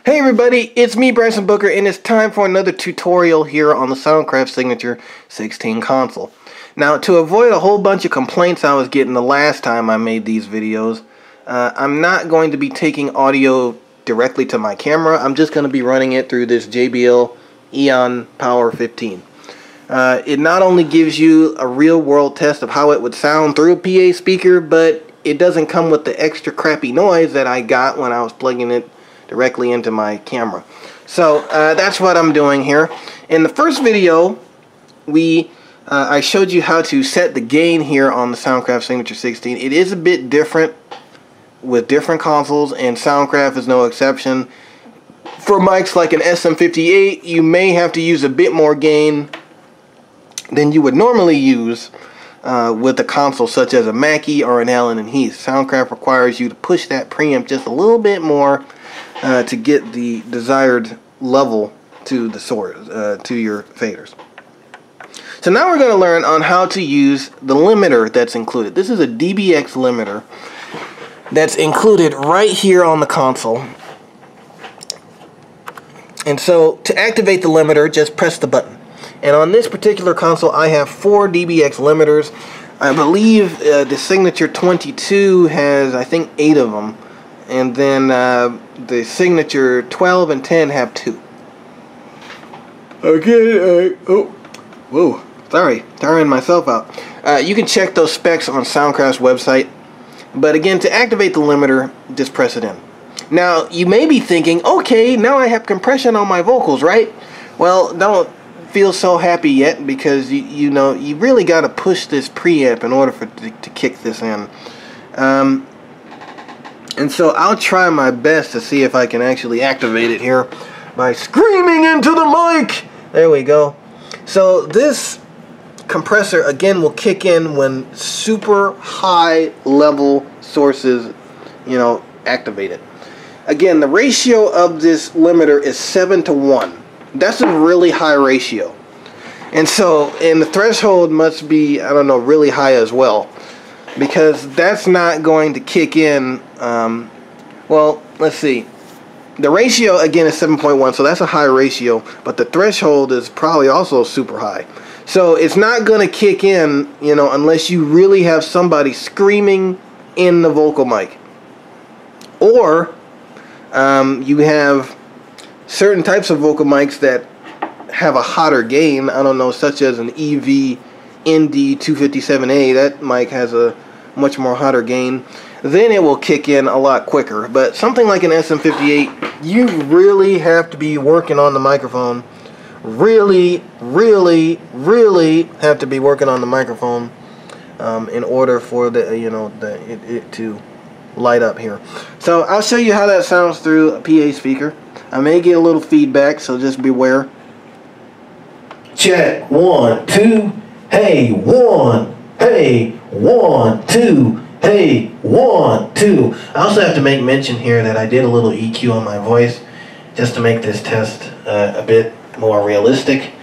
Hey everybody, it's me, Bryson Booker, and it's time for another tutorial here on the Soundcraft Signature 16 console. Now, to avoid a whole bunch of complaints I was getting the last time I made these videos, I'm not going to be taking audio directly to my camera. I'm just going to be running it through this JBL Eon Power 15. It not only gives you a real-world test of how it would sound through a PA speaker, but it doesn't come with the extra crappy noise that I got when I was plugging it directly into my camera. So that's what I'm doing here. In the first video, I showed you how to set the gain here on the Soundcraft Signature 16. It is a bit different with different consoles, and Soundcraft is no exception. For mics like an SM58, you may have to use a bit more gain than you would normally use with a console such as a Mackie or an Allen & Heath. Soundcraft requires you to push that preamp just a little bit more to get the desired level to the source, to your faders. So now we're going to learn on how to use the limiter that's included. This is a DBX limiter that's included right here on the console. And so to activate the limiter, just press the button. And on this particular console, I have 4 DBX limiters. I believe the Signature 22 has, I think, 8 of them. And then the Signature 12 and 10 have 2. Okay, oh, whoa, sorry, tiring myself out. You can check those specs on Soundcraft's website. But again, to activate the limiter, just press it in. Now, you may be thinking, okay, now I have compression on my vocals, right? Well, don't feel so happy yet, because you know, you really got to push this preamp in order for to kick this in. And so I'll try my best to see if I can actually activate it here by screaming into the mic. There we go. So this compressor again will kick in when super high level sources, you know, activate it. Again, the ratio of this limiter is 7:1. That's a really high ratio. And the threshold must be, I don't know, really high as well, because that's not going to kick in. Well, let's see. The ratio again is 7.1, so that's a high ratio, but the threshold is probably also super high. So it's not going to kick in, you know, unless you really have somebody screaming in the vocal mic. Or you have certain types of vocal mics that have a hotter gain, I don't know, such as an EV ND257A. That mic has a much more hotter gain. Then it will kick in a lot quicker. But something like an SM58, you really have to be working on the microphone. Really, really, really have to be working on the microphone in order for the, you know, it to light up here. So I'll show you how that sounds through a PA speaker. I may get a little feedback, so just beware. Check 1, 2. Hey, 1. Hey, 1, 2. Hey, 1, 2. I also have to make mention here that I did a little EQ on my voice just to make this test a bit more realistic.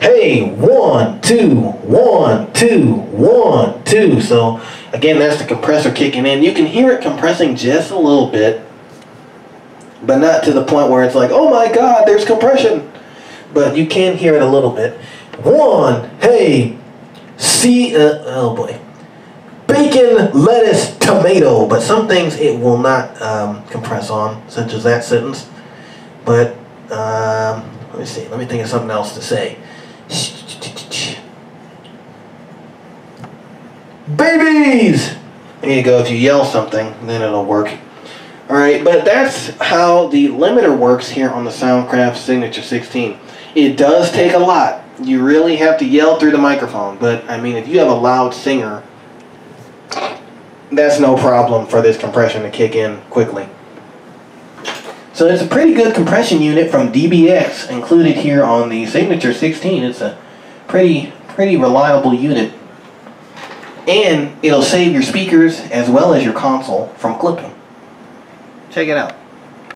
Hey, 1, 2, 1, 2, 1, 2. So again, that's the compressor kicking in. You can hear it compressing just a little bit, but not to the point where it's like, oh my god, there's compression. But you can hear it a little bit. 1, hey, oh boy. Bacon, lettuce, tomato. But some things it will not compress on, such as that sentence. But let me see. Let me think of something else to say. Babies! There you go. If you yell something, then it'll work. Alright, but that's how the limiter works here on the Soundcraft Signature 16. It does take a lot. You really have to yell through the microphone. But, I mean, if you have a loud singer, that's no problem for this compression to kick in quickly. So it's a pretty good compression unit from DBX included here on the Signature 16. It's a pretty reliable unit. And it'll save your speakers as well as your console from clipping. Check it out.